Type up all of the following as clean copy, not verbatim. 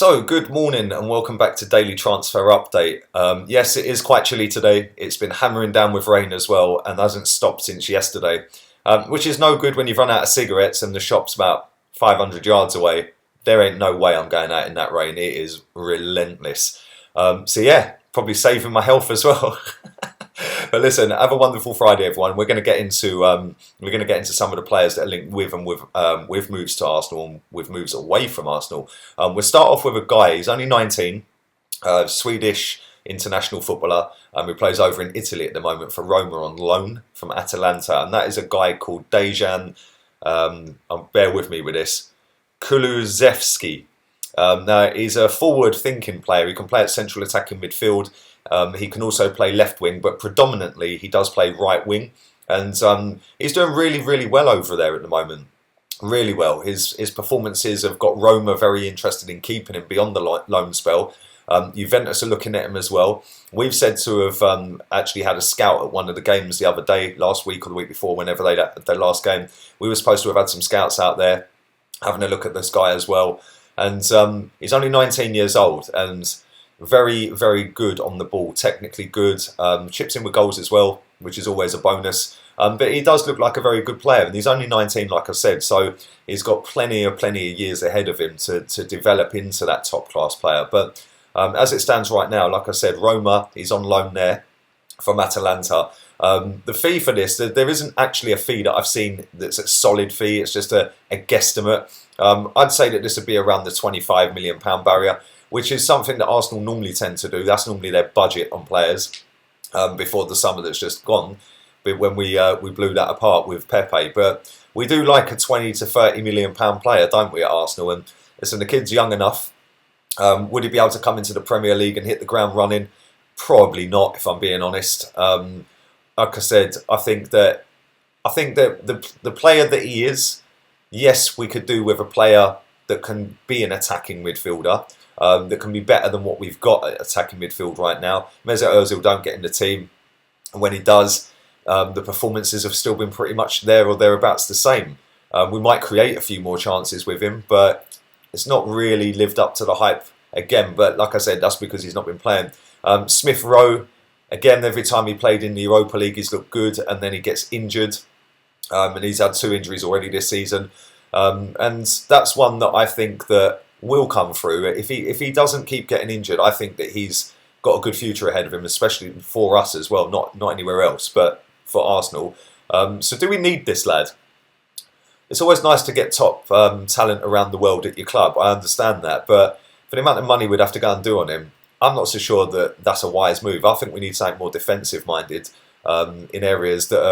So, good morning and welcome back to Daily Transfer Update. Yes, it is quite chilly today. It's been hammering down with rain as well and hasn't stopped since yesterday, which is no good when you've run out of cigarettes and the shop's about 500 yards away. There ain't no way I'm going out in that rain. It is relentless. So, probably saving my health as well. But listen, have a wonderful Friday, everyone. We're going to get into some of the players that are linked with and with moves to Arsenal and with moves away from Arsenal. We'll start off with a guy. He's only 19, Swedish international footballer. Who plays over in Italy at the moment for Roma on loan from Atalanta, and that is a guy called Dejan. Bear with me with this. Kulusevski. Now he's a forward-thinking player. He can play at central attacking midfield. He can also play left wing, but predominantly he does play right wing, and he's doing really, really well over there at the moment. Really well. His performances have got Roma very interested in keeping him beyond the loan spell. Juventus are looking at him as well. We've said to have actually had a scout at one of the games the other day, last week or the week before, whenever they had their last game. We were supposed to have had some scouts out there having a look at this guy as well. And he's only 19 years old and very, very good on the ball, technically good, chips in with goals as well, which is always a bonus. But he does look like a very good player, and he's only 19, like I said, so he's got plenty of years ahead of him to develop into that top-class player. But as it stands right now, like I said, Roma, he's on loan there from Atalanta. The fee for this, there isn't actually a fee that I've seen that's a solid fee, it's just a guesstimate. I'd say that this would be around the £25 million barrier, which is something that Arsenal normally tend to do. That's normally their budget on players before the summer that's just gone, when we blew that apart with Pepe. But we do like a £20 to £30 million player, don't we, at Arsenal? And listen, the kid's young enough. Would he be able to come into the Premier League and hit the ground running? Probably not, if I'm being honest. Like I said, I think that the player that he is, yes, we could do with a player that can be an attacking midfielder. That can be better than what we've got at attacking midfield right now. Mesut Ozil don't get in the team, and when he does, the performances have still been pretty much there or thereabouts the same. We might create a few more chances with him, but it's not really lived up to the hype again. But like I said, that's because he's not been playing. Smith Rowe, again, every time he played in the Europa League, he's looked good, and then he gets injured, and he's had 2 injuries already this season. And that's one that I think that will come through. If he doesn't keep getting injured, I think that he's got a good future ahead of him, especially for us as well, not anywhere else, but for Arsenal. So do we need this lad? It's always nice to get top talent around the world at your club, I understand that, but for the amount of money we'd have to go and do on him, I'm not so sure that that's a wise move. I think we need something more defensive minded in areas that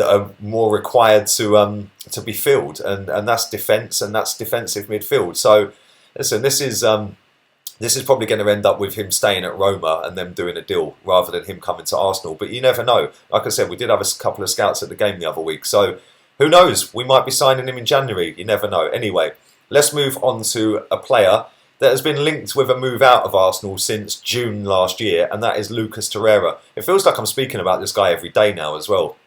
are more required to be filled, and that's defence and that's defensive midfield. So listen, this is probably going to end up with him staying at Roma and them doing a deal rather than him coming to Arsenal. But you never know. Like I said, we did have a couple of scouts at the game the other week, so who knows? We might be signing him in January. You never know. Anyway, let's move on to a player that has been linked with a move out of Arsenal since June last year, and that is Lucas Torreira. It feels like I'm speaking about this guy every day now as well.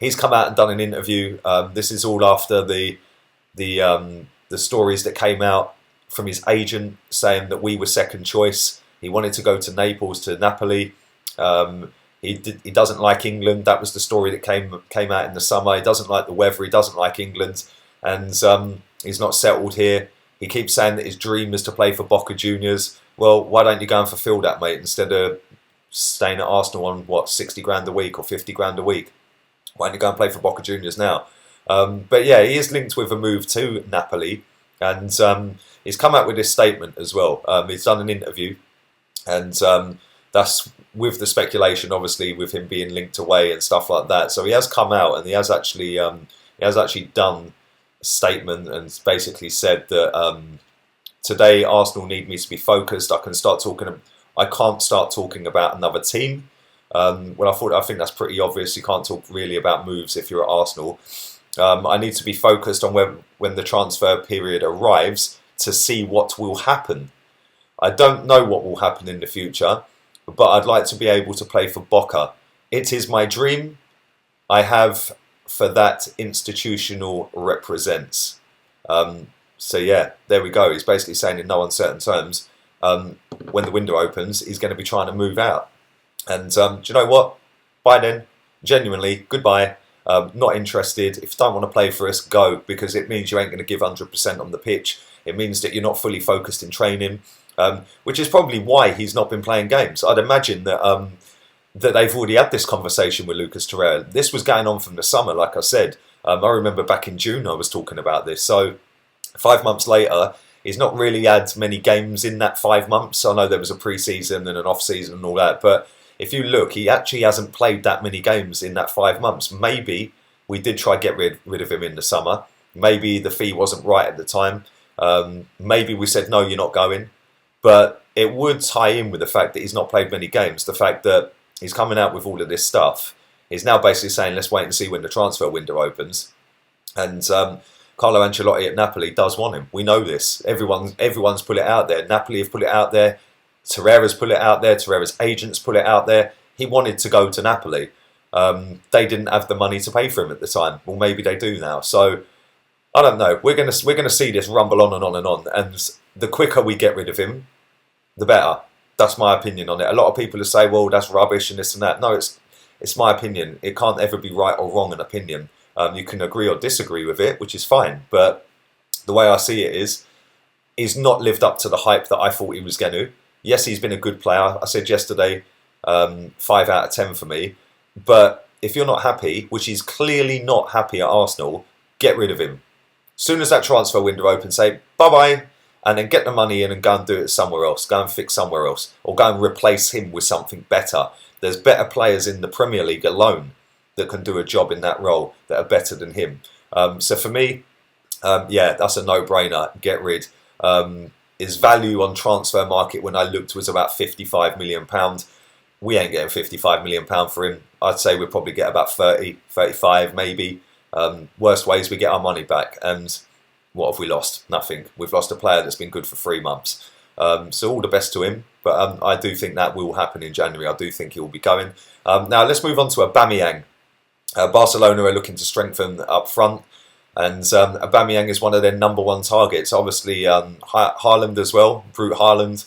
He's come out and done an interview. This is all after the stories that came out from his agent saying that we were second choice. He wanted to go to Naples, to Napoli. He doesn't like England. That was the story that came out in the summer. He doesn't like the weather. He doesn't like England, and he's not settled here. He keeps saying that his dream is to play for Boca Juniors. Well, why don't you go and fulfil that, mate, instead of staying at Arsenal on 60 grand a week or 50 grand a week? Why don't you go and play for Boca Juniors now? But yeah, he is linked with a move to Napoli, and he's come out with this statement as well. He's done an interview, and that's with the speculation, obviously, with him being linked away and stuff like that. So he has come out and he has actually done a statement and basically said that today Arsenal need me to be focused. I can't start talking about another team. I think that's pretty obvious. You can't talk really about moves if you're at Arsenal. I need to be focused on when the transfer period arrives to see what will happen. I don't know what will happen in the future, but I'd like to be able to play for Boca. It is my dream. I have for that institutional represents. So yeah, there we go. He's basically saying in no uncertain terms, when the window opens, he's going to be trying to move out. And do you know what? By then, genuinely, goodbye. Not interested. If you don't want to play for us, go, because it means you ain't going to give 100% on the pitch. It means that you're not fully focused in training, which is probably why he's not been playing games. I'd imagine that that they've already had this conversation with Lucas Torreira. This was going on from the summer, like I said. I remember back in June I was talking about this. So 5 months later, he's not really had many games in that 5 months. I know there was a pre-season and an off-season and all that, but if you look, he actually hasn't played that many games in that 5 months. Maybe we did try to get rid of him in the summer. Maybe the fee wasn't right at the time. Maybe we said, no, you're not going. But it would tie in with the fact that he's not played many games. The fact that he's coming out with all of this stuff. He's now basically saying, let's wait and see when the transfer window opens. And Carlo Ancelotti at Napoli does want him. We know this. Everyone's put it out there. Napoli have put it out there. Torreira's put it out there. Torreira's agents put it out there. He wanted to go to Napoli. They didn't have the money to pay for him at the time. Well, maybe they do now. So I don't know. We're gonna see this rumble on and on and on. And the quicker we get rid of him, the better. That's my opinion on it. A lot of people will say, well, that's rubbish and this and that. No, it's my opinion. It can't ever be right or wrong, an opinion. You can agree or disagree with it, which is fine. But the way I see it is, he's not lived up to the hype that I thought he was going to. Yes, he's been a good player. I said yesterday, 5 out of 10 for me. But if you're not happy, which he's clearly not happy at Arsenal, get rid of him. As soon as that transfer window opens, say bye-bye, and then get the money in and go and do it somewhere else. Go and fix somewhere else. Or go and replace him with something better. There's better players in the Premier League alone that can do a job in that role that are better than him. So for me, yeah, that's a no-brainer. Get rid. His value on transfer market when I looked was about £55 million. We ain't getting £55 million for him. I'd say we'd probably get about 30, 35 maybe. Worst ways, we get our money back. And what have we lost? Nothing. We've lost a player that's been good for 3 months. So all the best to him. But I do think that will happen in January. I do think he will be going. Now let's move on to Aubameyang. Barcelona are looking to strengthen up front. And Aubameyang is one of their number one targets. Obviously, Haaland as well, Brute Haaland.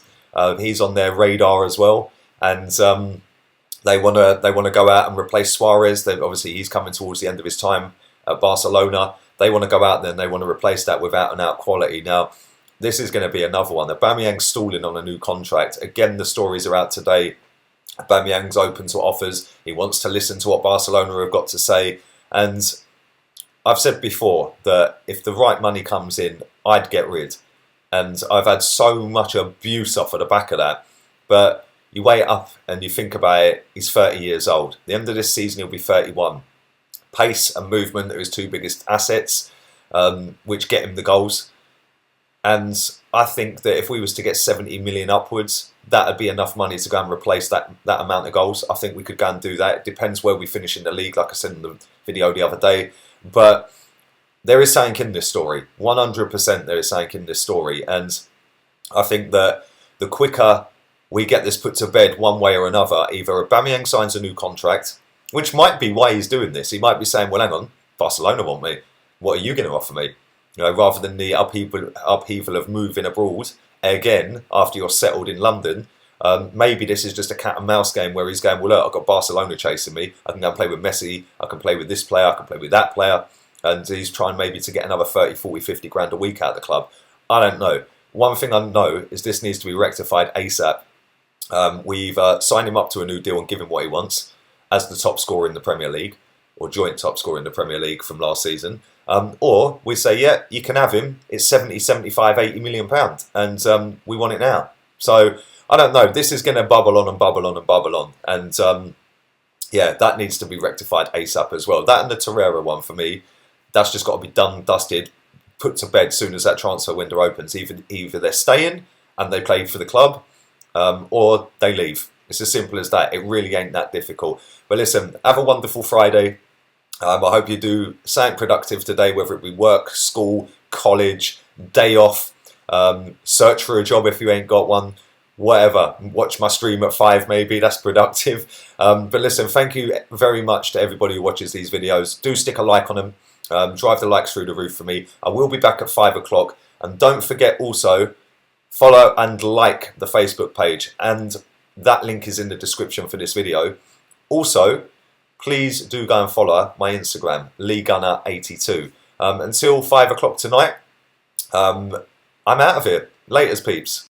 He's on their radar as well. And they want to go out and replace Suarez. Obviously, he's coming towards the end of his time at Barcelona. They want to go out there and they want to replace that with out-and-out quality. Now, this is going to be another one. Aubameyang's stalling on a new contract. Again, the stories are out today. Aubameyang's open to offers. He wants to listen to what Barcelona have got to say. And I've said before that if the right money comes in, I'd get rid. And I've had so much abuse off at the back of that. But you weigh it up and you think about it, he's 30 years old. At the end of this season, he'll be 31. Pace and movement are his two biggest assets, which get him the goals. And I think that if we was to get 70 million upwards, that would be enough money to go and replace that amount of goals. I think we could go and do that. It depends where we finish in the league, like I said in the video the other day. But there is something in this story. 100% there is something in this story. And I think that the quicker we get this put to bed one way or another, either Aubameyang signs a new contract, which might be why he's doing this. He might be saying, well, hang on, Barcelona want me. What are you going to offer me? You know, rather than the upheaval of moving abroad again after you're settled in London, maybe this is just a cat and mouse game where he's going, well, look, I've got Barcelona chasing me. I can go and play with Messi. I can play with this player. I can play with that player. And he's trying maybe to get another 30, 40, 50 grand a week out of the club. I don't know. One thing I know is this needs to be rectified ASAP. We've signed him up to a new deal and given him what he wants as the top scorer in the Premier League, or joint top scorer in the Premier League from last season. Or we say, yeah, you can have him. It's 70, 75, 80 million pounds. And we want it now. So, I don't know. This is going to bubble on and bubble on and bubble on. And, yeah, that needs to be rectified ASAP as well. That and the Torreira one, for me, that's just got to be done, dusted, put to bed as soon as that transfer window opens. Either they're staying and they play for the club, or they leave. It's as simple as that. It really ain't that difficult. But listen, have a wonderful Friday. I hope you do something productive today, whether it be work, school, college, day off, search for a job if you ain't got one, whatever. Watch my stream at 5 maybe, that's productive. But listen, thank you very much to everybody who watches these videos. Do stick a like on them. Drive the likes through the roof for me. I will be back at 5 o'clock And don't forget also, follow and like the Facebook page, and that link is in the description for this video. Also, please do go and follow my Instagram, LeeGunner82. Until 5 o'clock tonight, I'm out of here. Laters, peeps.